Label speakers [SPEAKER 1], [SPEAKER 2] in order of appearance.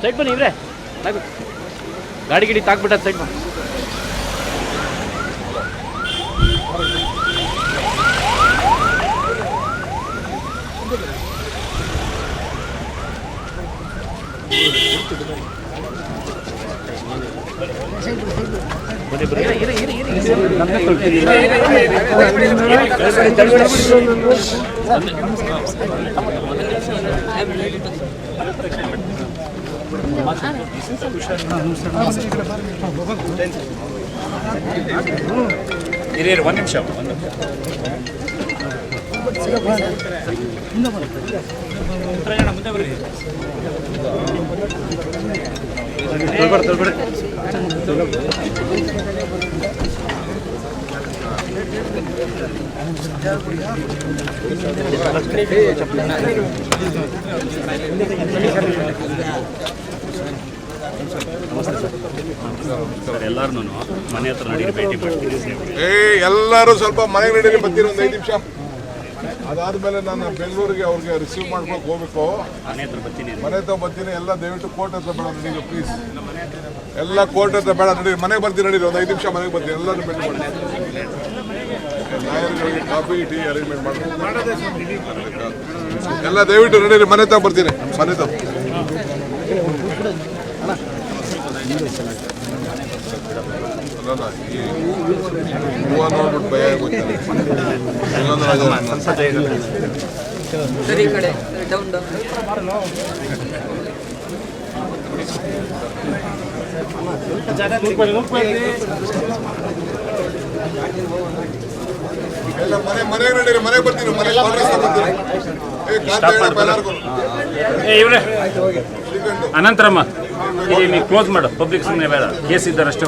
[SPEAKER 1] Side ಬನ್ನಿ ಇವ್ರೆ, ಗಾಡಿ ಗಿಡಿ ತಾಕ್ಬಿಟ್ಟ ಸೈಡ್ ಬನ್ನಿ.
[SPEAKER 2] ಹಿರಿಯರು ಒಂದು ನಿಮಿಷ ಮುಂದೆ ಬರ್ರಿ. ಎಲ್ಲರೂ ಮನೆ ಹತ್ರ ನಡೀರಿ, ಭೇಟಿ ಮಾಡ್ತೀವಿ.
[SPEAKER 3] ಎಲ್ಲರೂ ಸ್ವಲ್ಪ ಮನೆಗೆ ನಡೀರಿ, ಬರ್ತೀರಿ ಒಂದು 5 ನಿಮಿಷ. ಅದಾದ್ಮೇಲೆ ನಾನು ಬೆಂಗಳೂರಿಗೆ ಅವ್ರಿಗೆ ರಿಸೀವ್ ಮಾಡ್ಕೊಂಡು ಹೋಗ್ಬೇಕು. ಮನೆ ಹತ್ರ ಬರ್ತೀನಿ. ಎಲ್ಲ ದಯವಿಟ್ಟು ಕೋರ್ಟ್ ಹತ್ರ ಬೇಡ ನಡೀರಿ ಪ್ಲೀಸ್. ಎಲ್ಲ ಕೋರ್ಟ್ ಹತ್ರ ಬೇಡ ನಡೀರಿ, ಮನೆಗೆ ಬರ್ತೀನಿ ನಡೀರಿ. ಒಂದು 5 ನಿಮಿಷ ಮನೆಗೆ ಬರ್ತೀನಿ. ಎಲ್ಲರೂ ಭೇಟಿ ಮಾಡಿ ಲಾಯರ್ಗಳಿಗೆ ಕಾಫಿ ಟೀ ಅರೇಂಜ್ಮೆಂಟ್ ಮಾಡಿ ಎಲ್ಲ ದಯವಿಟ್ಟು ನಡೀರಿ. ಮನೆ ಹತ್ರ ಬರ್ತೀನಿ. ಮನೆ ಹತ್ರ ಹೂವು ನೋಡ್ಬಿಟ್ಟು ಭಯ ಆಗೋಗ್ತದೆ. ಎಲ್ಲ ಮನೆಗೆ ನಡೀರಿ, ಮನೆಗೆ ಬರ್ತೀನಿ. ಮನೆಗೆ
[SPEAKER 2] ಅನಂತರಮ್ಮ ಕ್ಲೋಸ್ ಮಾಡು, ಪಬ್ಲಿಕ್ ಸುಮ್ಮನೆ ಬೇಡ, ಕೇಸ್ ಇದ್ದಾರಷ್ಟೇ.